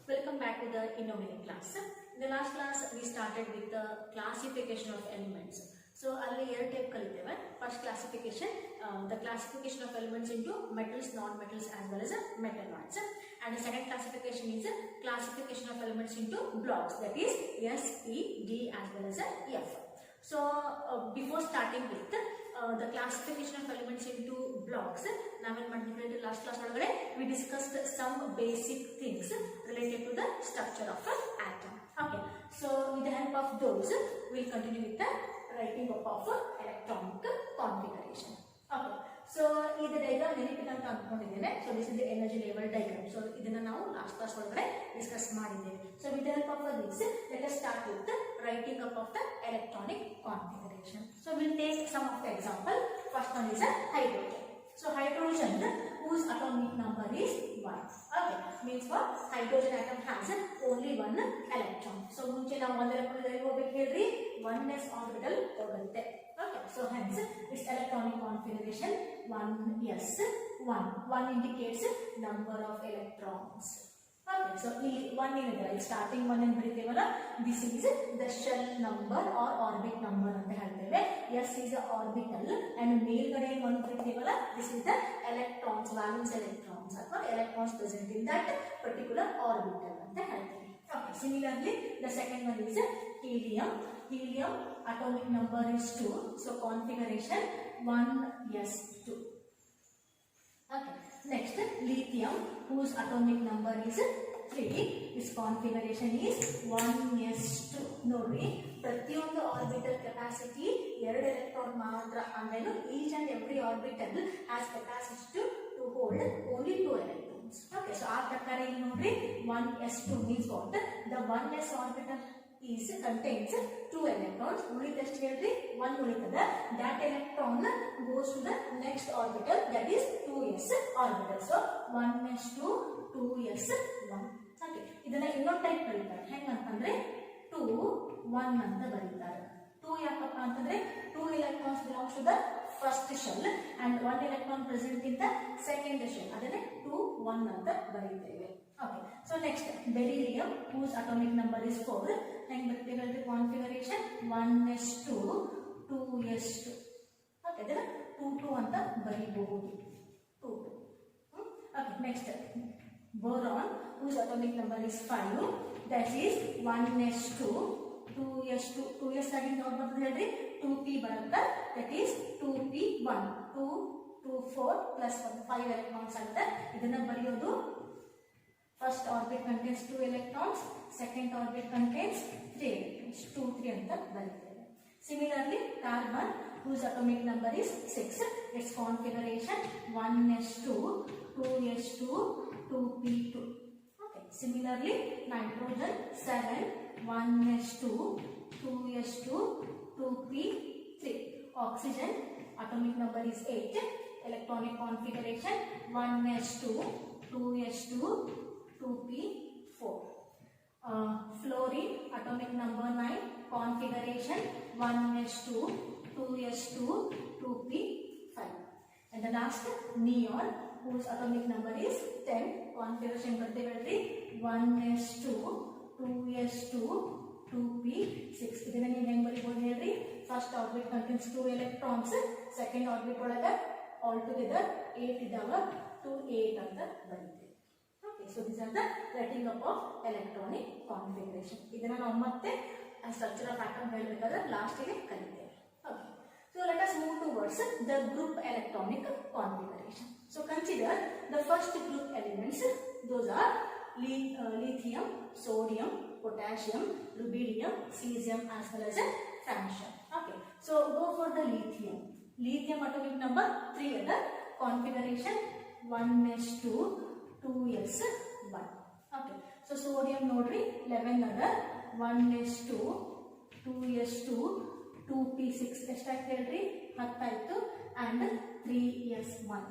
Welcome back to the Inorganic class. In the last class, we started with the classification of elements. So, ಅಲ್ಲಿ ಎರಡು type ಕಲಿತೇವೆ. First classification, the classification of elements into metals, non-metals as well as metalloids. And the second classification is classification of elements into blocks, that is S, P, D as well as F. So, before starting with the classification of elements into blocks, last class we discussed some basic things related to the structure of an atom. Okay, so with the help of those, we will continue with the writing up of electronic configuration. Okay, so this diagram so this is the energy level diagram. So this is now last class discuss. So with the help of this, let us start with the writing up of the electronic configuration. So we will take some of the example. First one is a hydrogen. So hydrogen, whose atomic number is 1. Okay, means what? Hydrogen atom has only one electron. So munche now one electron 1s orbital hogutte. Okay, so hence its electronic configuration 1s1. 1 indicates number of electrons. Okay, so 1 is starting 1 and this is the shell number or orbit number. S is the orbital and this is the electrons, valence electrons or electrons present in that particular orbital. Okay, similarly, the second one is helium. Helium atomic number is 2, so configuration 1s2. Okay, next lithium, whose atomic number is 3, its configuration is 1s2. Nodri, ಪ್ರತಿಯೊಂದು orbital capacity 2 electron ಮಾತ್ರ ಅಂದ್ರೆ each and every orbital has capacity to hold only 2 electrons. Okay, so ಆ ಪ್ರಕಾರ ಇಲ್ಲಿ ನೋಡ್ರಿ 1s2 means what? The 1s orbital contains 2 electrons. ಉಳಿದಷ್ಟು ಹೇಳ್ರಿ 1 ಉಳಿತದ. That electron goes to the next orbital, that is 2s orbital. So 1s2 2s1. Okay, ಇದನ್ನ ಇನ್ನೊಂದು type ಬರೀತಾರೆ. ಹೆಂಗಂತಂದ್ರೆ 2 1 ಅಂತ ಬರೀತಾರೆ. 2 ಯಾಕಪ್ಪ ಅಂತಂದ್ರೆ 2 electrons belongs to the first shell and 1 electron present in the second shell. ಅದನ್ನೇ 2 1 ಅಂತ ಬರೀತೇವೆ. Okay, so next beryllium, whose atomic number is 4. ಹೆಂಗ್ ಬರೀತೇವೆ ಅಂದ್ರೆ configuration 1s2 2s2. Okay, ಇದನ್ನ 2 2 ಅಂತ ಬರೀಬಹುದು. 2 2. Okay, next boron, whose atomic number is 5. That is 1s2 2s2. 2s again ಯಾವಾಗ ಬರ್ತದೆ ಹೇಳ್ರಿ 2p ಬರುತ್ತೆ. That is 2p1 2 2 4 plus 1 5 electrons ಆಗುತ್ತೆ. ಇದನ್ನ ಬರೆಯೋದು first orbit contains 2 electrons, second orbit contains 3 electrons. 2 3 ಅಂತ ಬರೀತೇವೆ. Similarly, carbon, whose atomic number is 6, its configuration 1s2 2s2 2p2. Okay, similarly, nitrogen 7 1s2 2s2 2p3. Oxygen atomic number is 8, electronic configuration 1s2 2s2 2p4. Fluorine atomic number 9, configuration 1s2 2s2 2p5. And the last neon, whose atomic number is 10, configuration 1s2 2s2 2p6. ಇದನ್ನ ನೀವು ಹೆಂಗ್ ಬರೀಬಹುದು ಹೇಳ್ರಿ? First orbit contains 2 electrons, second orbit ಒಳಗೆ all together 8 ಇದಾವ, 2 8 ಅಂತ ಬರೀತೀವಿ. Okay, so these are the writing up of electronic configuration. ಇದನ್ನ ನಾವು ಮತ್ತೆ ಸ್ಟ್ರಕ್ಚರ್ ಆಫ್ ಆಟಮ್ ಹೇಳಬೇಕಾದ್ರೆ ಲಾಸ್ಟ್ ಗೆ ಕಲಿತೇವೆ. Okay, so let us move towards the group electronic configuration. So consider the first group elements. Those are lithium, sodium, potassium, rubidium, cesium as well as francium. Okay, so go for the lithium. Lithium atomic number 3 ada, configuration 1s2 2s1. Okay, so sodium nodri 11 ada, 1s2 2s2 2p6 ಎಷ್ಟಾಯ್ತು ಹೇಳ್ರಿ 10 ಆಯ್ತು and 3s1.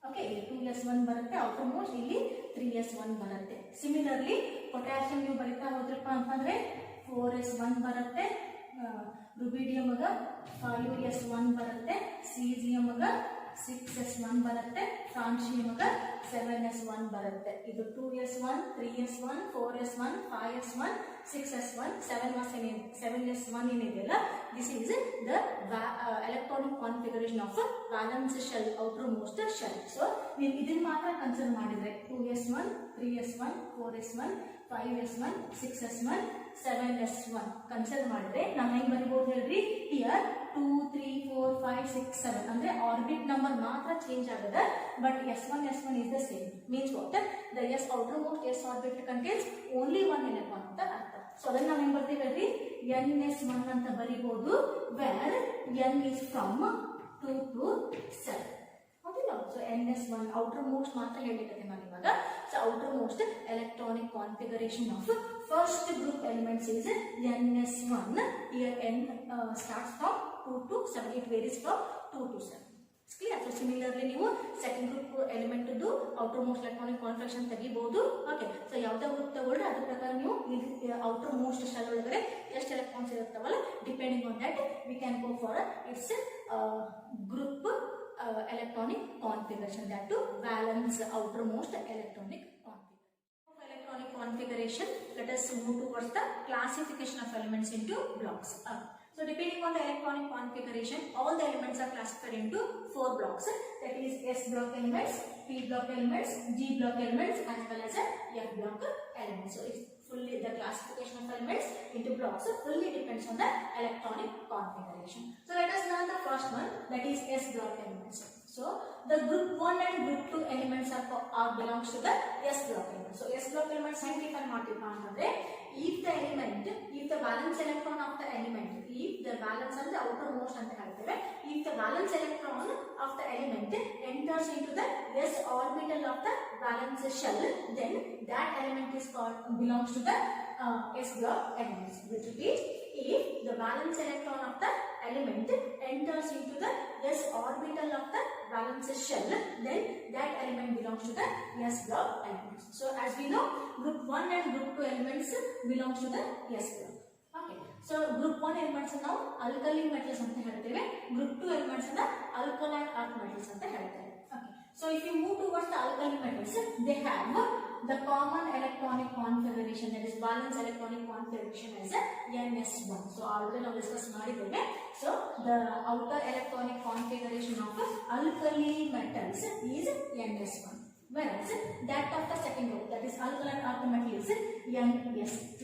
Okay, 2s1 ಬರುತ್ತೆ, almost ಇಲ್ಲಿ 3s1 ಬರುತ್ತೆ. Similarly potassium ನೀವು ಬರಿತಾ ಹೋದ್ರಪ್ಪ ಅಂತಂದ್ರೆ 4s1 ಬರುತ್ತೆ, ರುಬಿಡಿಯಂ 5s1 ಬರುತ್ತೆ, ಸೀಸಿಯಂ 6s1 ಬರುತ್ತೆ, ಫ್ರಾನ್ಸಿಯಂ 7s1 ಬರುತ್ತೆ. ಇದು 2s1, 3s1, 4s1, 5s1, 6s1, 7s1 ಏನಿದೆಯಲ್ಲ, this is the electronic configuration of valence shell, outermost shell. So ನೀವು ಇದನ್ನ ಮಾತ್ರ ಕನ್ಸಿಡರ್ ಮಾಡಿದ್ರೆ 2s1, 3s1, 4s1, 5s1, 6s1, 7s1 consider ಮಾಡಿದ್ರೆ ನಾವು ಹೆಂಗ್ ಬರೀಬಹುದು ಹೇಳ್ರಿ, here 2, 3, 4, 5, 6, 7 ಅಂದ್ರೆ ಆರ್ಬಿಟ್ ನಂಬರ್ ಮಾತ್ರ ಚೇಂಜ್ ಆಗಿದೆ, but S1 is the same. Means what? The S outermost S orbit contains only one electron ಅಂತ ಅರ್ಥ. ಸೊ ಅದನ್ನ ನಾವು ಹೆಂಗ್ ಬರ್ತೀವಿ ಹೇಳ್ರಿ, NS1 ಅಂತ ಬರೀಬಹುದು, where N is from 2 to 7. So NS1 outermost ಮಾತ್ರ ಹೇಳಿದ್ದೇನೆ ನಾನು ಇವಾಗ. So outermost electronic configuration of first group elements is NS1. Here N starts from 2 to 7. It varies from 2 to 7. Clear? So similarly ನೀವು second group element ದು outermost electronic configuration ತೆಗಿಬಹುದು. Okay. So ಯಾವುದೇ group ತಗೊಂಡ್ರೆ ಅದ್ರ ಪ್ರಕಾರ ನೀವು outermost shell ಒಳಗಡೆ ಎಷ್ಟು electrons ಇರುತ್ತವಲ್ಲ, depending on that we can go for its group electronic configuration, that to valence outermost electronic configuration. Let us move towards the classification of elements into blocks. So depending on the electronic configuration, all the elements are classified into 4 blocks, that is S block elements, P block elements, G block elements, as well as F block elements. So it's fully the classification of elements into blocks fully depends on the electronic configuration. So let us learn the first one, that is S block elements. So the group 1 and group 2 elements are belongs to the S block elements. So S block elements ಹೆಂಗೆ define ಮಾಡ್ತೀವಿ ಅಂತಂದ್ರೆ, if the valence electron of the element, if the valence and the outermost ಅಂತ ಹೇಳ್ತೇವೆ, if the valence electron of the element enters into the S orbital of the valence shell, then that element is called belongs to the S block elements. Which repeat, if the valence electron of the element enters into the S orbital of the valence shell, then that element belongs to the S block elements. So as we know, group 1 and group 2 elements belongs to the S block. Okay. So group 1 elements ನಾವು alkali metals ಅಂತ ಹೇಳ್ತೇವೆ, group 2 elements ಅನ್ನ alkaline earth metals ಅಂತ ಹೇಳ್ತೇವೆ. Okay. So if you move towards the alkali metals, they have the common electronic configuration, that is valence electronic configuration as NS1. So already ನಾವು discuss ಮಾಡಿದ್ದೇವೆ. So the outer electronic configuration of alkali metals is NS1, whereas that of the second group, that is alkaline earth metal, is NS2.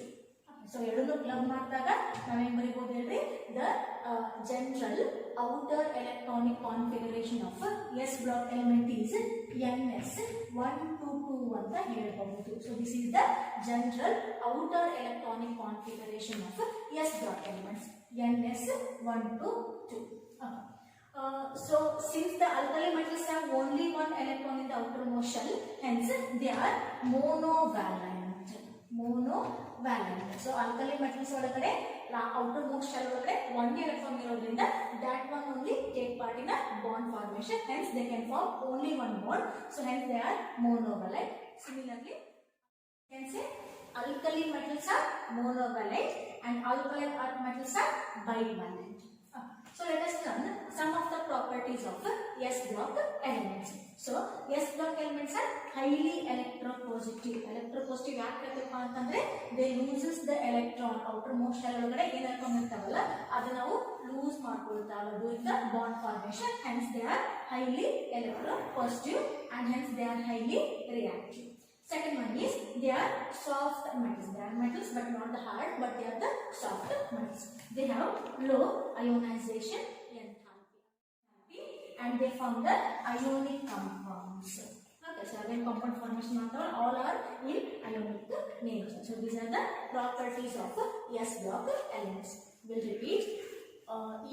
So ಎರಡನ್ನೂ club ಮಾಡಿದಾಗ ನಾವೇನು ಬರೀಬಹುದು ಹೇಳ್ರಿ, the general outer electronic configuration of S block element is NS122 ಅಂತ ಹೇಳಬಹುದು. So this is the general outer electronic configuration of S block elements, NS122. So since the alkali metals have only one electron in the outermost shell, hence they are monovalent. So alkali metals ಒಳಗಡೆ outermost shell ಒಳಗಡೆ one electron ಇರೋದ್ರಿಂದ that one only take part in a bond formation, hence they can form only one bond. So hence they are monovalent. Similarly, you can say alkali metals are monovalent and alkaline earth metals are bivalent. So let us learn some of the properties of S block elements. So S block elements are highly electropositive. Electropositive ಯಾಕಪ್ಪ ಅಂತಂದ್ರೆ they loses the electron, outermost shell ಒಳಗಡೆ ಏನು electron ಇರ್ತಾವಲ್ಲ ಅದನ್ನ ನಾವು loose ಮಾಡ್ಕೊಳ್ತಾವೆ during the bond formation, hence they are highly electropositive and hence they are highly reactive. Second one is they are soft metals. They are metals but not the hard, but they are the soft metals. They have low ionization enthalpy and they form the ionic compounds. Okay, so again compound formation all are in ionic nature. So these are the properties of S block elements. We'll repeat.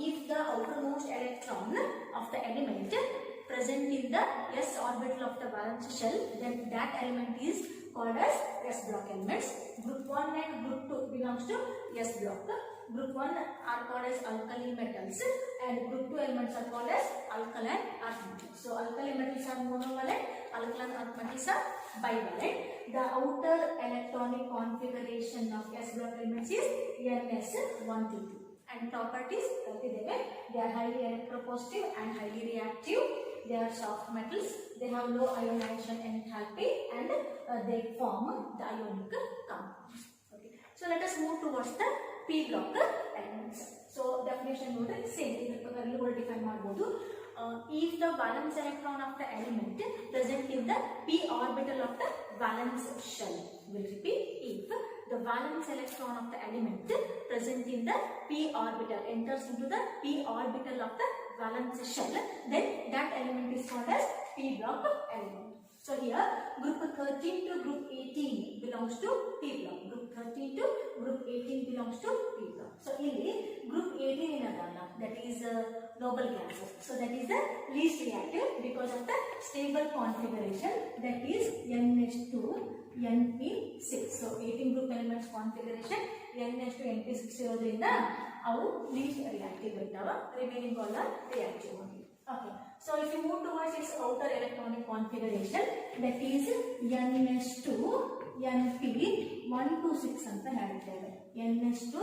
If the outermost electron of the element present in the S orbital of the valence shell, then that element is called as S block elements. Group 1 and group 2 belongs to S block. Group 1 are called as alkali metals and group 2 elements are called as alkaline earth metals. So alkali metals are monovalent, alkaline earth metals are bivalent. The outer electronic configuration of S block elements is NS122. And properties, they are highly electropositive and highly reactive. they are soft metals, they have low ionization enthalpy, and they form the ionic compounds. Okay, so let us move towards the p block elements. So definition note same idar prakara illu define ಮಾಡಬಹುದು. If the valence electron of the element present in the p orbital of the valence shell, will repeat, if the valence electron of the element present in the p orbital enters into the p orbital of the valence shell, then that element is called as p block element. So here group 13 to group 18 belongs to p block. Group 13 to group 18 belongs to p block. So ಇಲ್ಲಿ group 18 ಏನದಲ್ಲ, that is noble gases. So that is the least reactive because of the stable configuration, that is NH2 NP6. So 18 group elements configuration NH2 NP6 ಇರೋದ್ರಿಂದ ಅವು least reactive ಇರ್ತಾವ, remaining all are reactive only. Okay, so if you move towards its outer electronic configuration, that is NH2 NP126 ಅಂತ ಹೇಳ್ತೇವೆ. NH2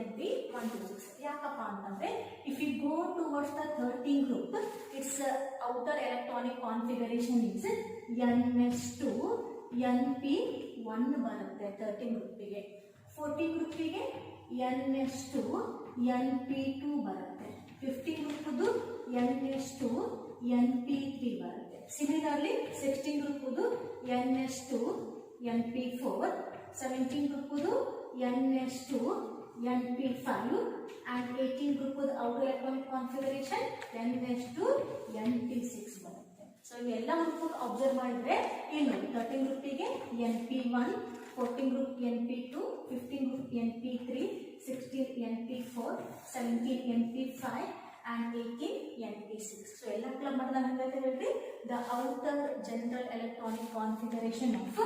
NP126 ಯಾಕಪ್ಪ ಅಂತಂದ್ರೆ if you go towards the 13 group, its outer electronic configuration is NH2 NP1 ಬರುತ್ತೆ 13 ಗ್ರೂಪಿಗೆ. 14 ಗ್ರೂಪಿಗೆ NH2 NP2 ಬರುತ್ತೆ. 15 ಗ್ರೂಪದು NH2 NP3 ಬರುತ್ತೆ. Similarly 16 ಗ್ರೂಪದು NH2 NP4, 17 ಗ್ರೂಪದು NH2 NP5 and 18 ಗ್ರೂಪದ outer electronic configuration NH2 NP6 ಬರುತ್ತೆ. So ಇವೆಲ್ಲ group observe ಮಾಡಿದ್ರೆ ಇನ್ನು 13 ಗ್ರೂಪಿಗೆ NP1, 14 group NP2, 15 group NP3, 16 NP4, 17 NP5 and 18 NP6. So ಎಲ್ಲ club ಮಾಡಿದಾಗ ಹೆಂಗೈತೆ ಹೇಳ್ರಿ, the outer general electronic configuration of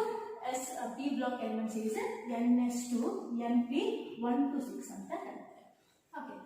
p block elements is NS2 NP126 ಅಂತ ಹೇಳ್ತಾರೆ. Okay,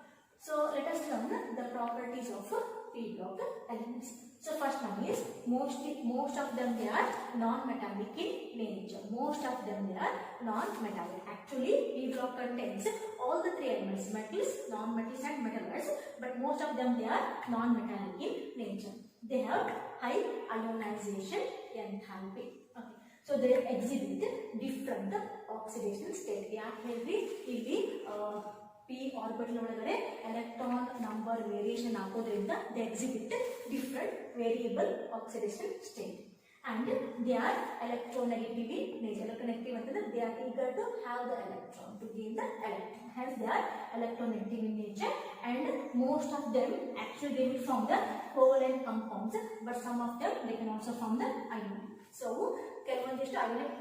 so let us learn the properties of p block elements. So first one is most of them they are non-metallic in nature. Most of them they are non-metallic. Actually, p block contains all the three elements: metals, non-metals, and metalloids. But most of them they are non-metallic in nature. They have high ionization enthalpy. Okay, so they exhibit different oxidation state. ಯಾಕೆ ಹೇಳ್ರಿ, ಇಲ್ಲಿ p orbital ಒಳಗಡೆ electron number variation ಆಗೋದ್ರಿಂದ they exhibit different variable oxidation state, and they are electronegative in nature. Electronegative ಅಂತಂದ್ರೆ they are eager to have the electron, to gain the electron, hence they are electronegative in nature. And most of them actually they will form the covalent compounds, but some of them they can also form the ionic. So ಕೆಲವೊಂದಿಷ್ಟು ionic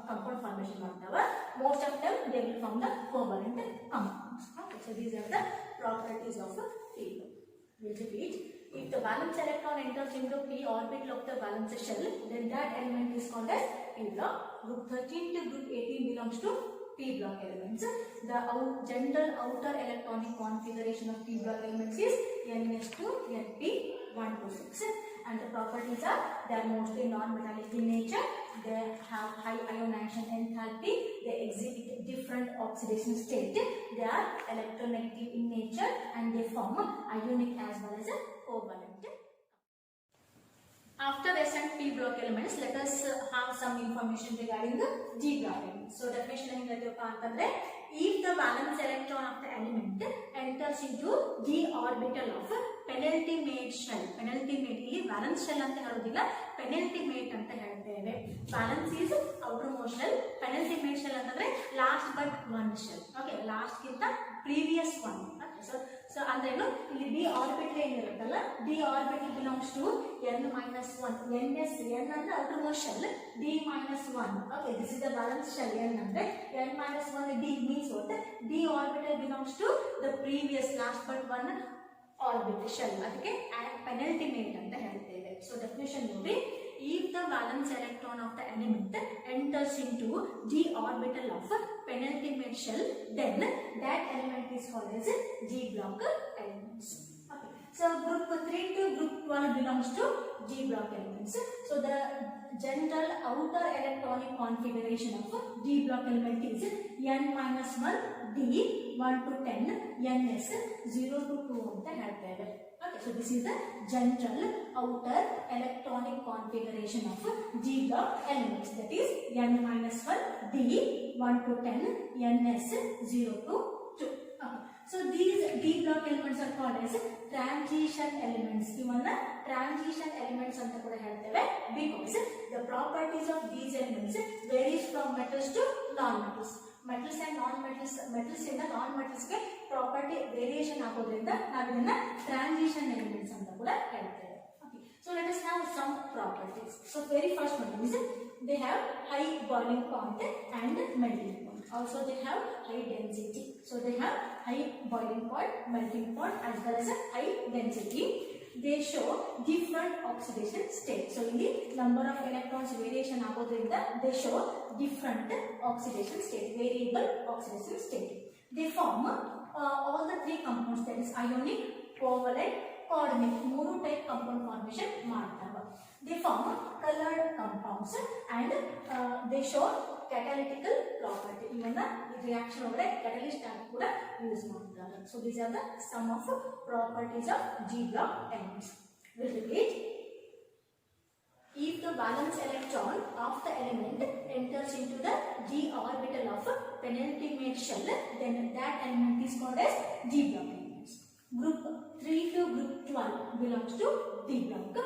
compound formation ಮಾಡ್ತಾವ, most of them they will form the covalent compounds. Okay, so these are the properties of a p block. We'll repeat. If the valence electron enters into p orbital of the valence shell, then that element is called as p block. Group 13 to group 18 belongs to p block elements. The general outer electronic configuration of p block elements is NS2 NP126, and the properties are they are mostly non-metallic in nature, they have high ionization enthalpy, they exhibit different oxidation state, they are electronegative in nature, and they form ionic as well as a covalent. After S and p block elements, let us have some information regarding the g block elements. So definition ಹೆಂಗೈತಪ್ಪ ಅಂತಂದ್ರೆ, if the valence electron of the element enters into d orbital of penultimate shell. penultimate ಇಲ್ಲಿ valence shell ಅಂತ ಹೇಳೋದಿಲ್ಲ, penultimate ಅಂತ ಹೇಳ್ತೇವೆ. valence is outermost shell, penultimate shell ಅಂತಂದ್ರೆ last but one shell. Okay, last ಗಿಂತ previous one. Okay, so ಅಂದ್ರೇನು, ಇಲ್ಲಿ d orbital ಏನಿರುತ್ತಲ್ಲ, d orbital belongs to n minus 1. ns n ಅಂದ್ರೆ outermost shell, d minus 1. Okay, this is the valence shell. n ಅಂದ್ರೆ n minus 1 d means what? d orbital belongs to the previous last but one orbital shell. ಅದಕ್ಕೆ penultimate ಅಂತ ಹೇಳ್ತೇವೆ. So definition ನೋಡಿ, if the valence electron of the element enters into d orbital of penultimate shell, then that element is called as g block elements. Okay, so group 3 to group 12 belongs to g block elements. So the general outer electronic configuration of d block element is n minus 1 d 1 to 10 ns 0 to 2 ಅಂತ ಹೇಳ್ತೇವೆ. Okay, So this is the general outer electronic configuration of d block elements, that is n minus 1 d 1 to 10 ns 0 to 2. Okay. So these d block elements are called as transition elements. ಇವನ್ನ transition elements ಅಂತ ಕೂಡ ಹೇಳ್ತೇವೆ because the properties of these elements varies from metals to non-metals. Metals and non-metals, metals ಇಂದ non-metals ಗೆ property variation ಆಗೋದ್ರಿಂದ ನಾವು ಇದನ್ನ transition elements ಅಂತ ಕೂಡ ಹೇಳ್ತೇವೆ. Okay. So let us have some properties. So very first one is they have high boiling point and melting point. Also they have high density. So they have high boiling point, melting point as well as a high density. They show different oxidation states. So in the number of electrons variation agodrinda they show different oxidation state, variable oxidation state. They form all the three compounds, that is ionic, covalent, coordinate. Mooru type compound formation ಮಾಡ್ತಾವ. They form colored compounds and they show catalytical property. ಇವನ್ನ reaction ಒಳಗಡೆ catalyst ಆಗಿ ಕೂಡ use ಮಾಡ್ತಾರೆ. So these are the some of properties of d block elements. We'll repeat. If the valence electron of the element enters into the d orbital of penultimate shell, then that element is called as d block elements. Group 3 to group 12 belongs to d block.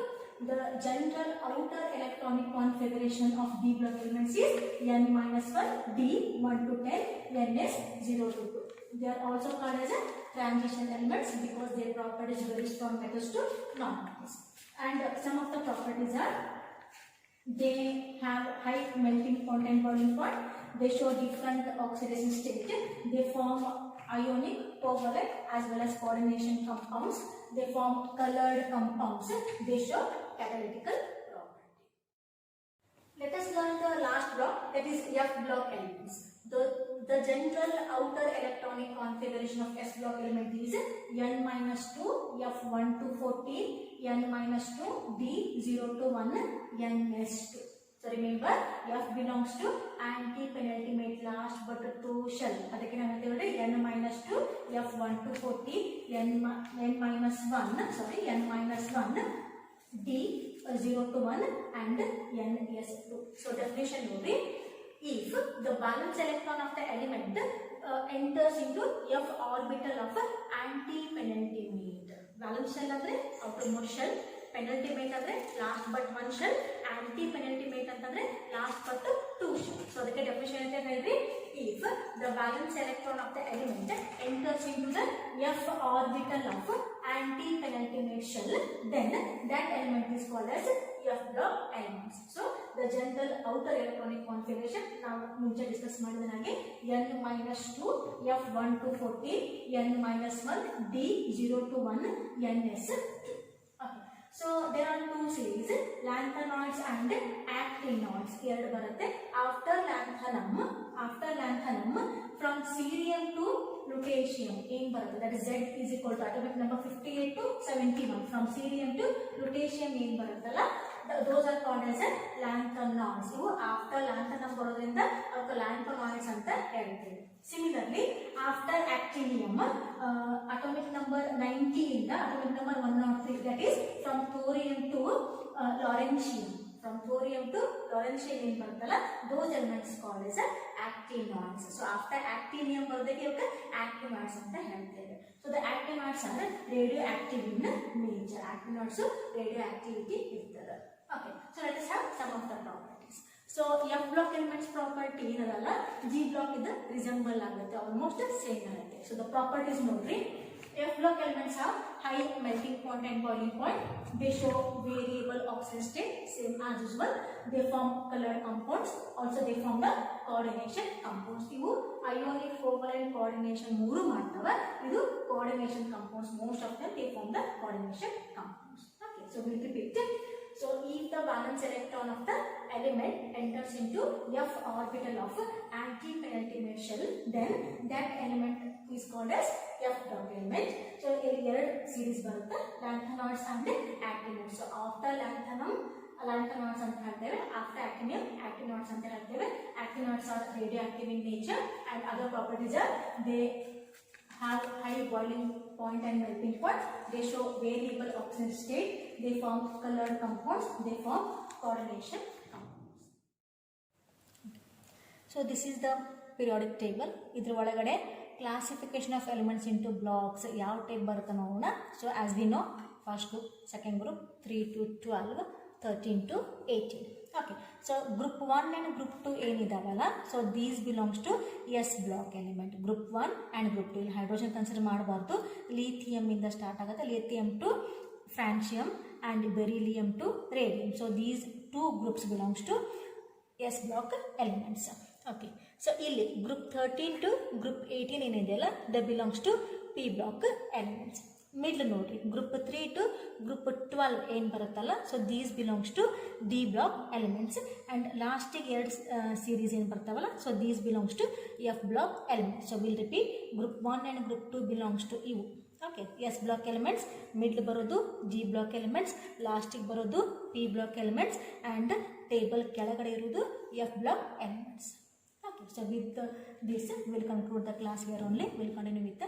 The general outer electronic configuration of d block elements is n minus 1 d 1 to 10 ns 0 to 2. They are also called as a transition elements because their properties vary from metals to non-metals. And some of the properties are they have high melting point and boiling point. They show different oxidation state. They form ionic, covalent as well as coordination compounds. They form colored compounds. They show catalytical property. Let us learn the last block, that is F block elements. The general outer electronic configuration of S block element is n minus 2 F1 to 14 n minus 2 D 0 to 1 ns2. So remember F belongs to anti-penultimate last but two shell. ಅದಕ್ಕೆ ನಾವು ಹೇಳ್ತೇವೆ n minus 2 F1 to 14 n minus 1 D 0 to 1 and ns2. So definition ನೋಡಿ. If the valence electron of the element enters into F orbital of anti-penultimate. Valence shell andre outermost shell, penultimate andre last but one shell, anti-penultimate ಅಂತಂದ್ರೆ last but two shell. So ಅದಕ್ಕೆ definition ಅಂತ ಹೇಳಿದ್ರಿ. If the valence electron of the element enters into the F orbital of anti-penultimate shell, then that element is called as F block elements. So the general outer electronic configuration ನಾವು ಮುಂಚೆ discuss ಮಾಡಿದ ಹಾಗೆ n minus 2 F1 to 14 n minus 1 D 0 to 1 ns2. Okay. So there are two series, lanthanoids and actinoids. ಎರಡು ಬರುತ್ತೆ. After lanthanum from cerium to lutetium ಏನು ಬರುತ್ತೆ, that is Z is equal to atomic number 58 to 71. From cerium to lutetium ಏನು ಬರುತ್ತಲ್ಲ, those are called as lanthanoids. ಇವು after lanthanum ಬರೋದ್ರಿಂದ ಅವಕ್ಕೆ lanthanoids ಅಂತ ಹೇಳ್ತೀವಿ. Similarly, after actinium, atomic number 90 ಇಂದ atomic number 103, that is from thorium to lawrencium. From thorium to lawrencium ಏನು ಬರುತ್ತಲ್ಲ, those elements called as actinoids. So after actinium ಬರೋದಕ್ಕೆ ಇವಕ್ಕೆ actinoids ಅಂತ ಹೇಳ್ತೇವೆ. So the actinoids are radioactive in nature. Actinoids radioactivity ಇರ್ತದೆ. Okay. So let us have some of the properties. So F block elements property ಏನದಲ್ಲ, G block ಇದು resemble ಆಗುತ್ತೆ, almost same ಆಗುತ್ತೆ. So the properties ನೋಡ್ರಿ. F block elements have high melting point and boiling point. They show variable oxidation state, same as usual. They form colored compounds. Also they form the coordination compounds. ಇವು ionic, covalent, coordination ಮೂರು ಮಾಡ್ತವೆ. ಇದು coordination compounds. Most of them they form the coordination compounds. Okay, so we'll repeat it. So if the valence electron of the element enters into F orbital of anti-penultimate shell, then that element is called as F block element. So ಇಲ್ಲಿ ಎರಡು series ಬರುತ್ತೆ, lanthanoids and actinoids. So after lanthanoids ಅಂತ ಹೇಳ್ತೇವೆ, after actinoids ಅಂತ ಹೇಳ್ತೇವೆ. Actinoids are radioactive in nature and other properties are they have high boiling point and melting point. They show variable oxidation state. They form colored compounds. They form correlation compounds. So this is the periodic table. Idra ಒಳಗಡೆ classification of elements into blocks ಯಾವ type ಬರುತ್ತೆ ನೋಡೋಣ. So as we know, first group, second group, 3 to 12, 13 to 18. Okay, so group 1 and group 2 ಏನಿದಾವಲ್ಲ, so these belongs to S block element. Group 1 and group 2 ಇಲ್ಲಿ hydrogen consider ಮಾಡಬಾರ್ದು. Lithium ಇಂದ start ಆಗುತ್ತೆ, lithium to francium and beryllium to radium. So these two groups belongs to S block elements. Okay, so ಇಲ್ಲಿ group 13 to group 18 ಏನಿದೆಯಲ್ಲ, that belongs to P block elements. Middle ನೋಡ್ರಿ, group 3 to group 12 ಏನು ಬರುತ್ತಲ್ಲ, so these belongs to D block elements. And ಲಾಸ್ಟಿಗೆ ಎರಡು series ಏನು ಬರ್ತಾವಲ್ಲ, so these belongs to F block elements. So will repeat, group 1 and group 2 belongs to ಇವು. Okay, S block elements, middle ಬರೋದು G block elements, ಲಾಸ್ಟಿಗೆ ಬರೋದು P block elements, and table ಕೆಳಗಡೆ ಇರೋದು F block elements. Okay, so with this, we will conclude the class here only. We will continue with the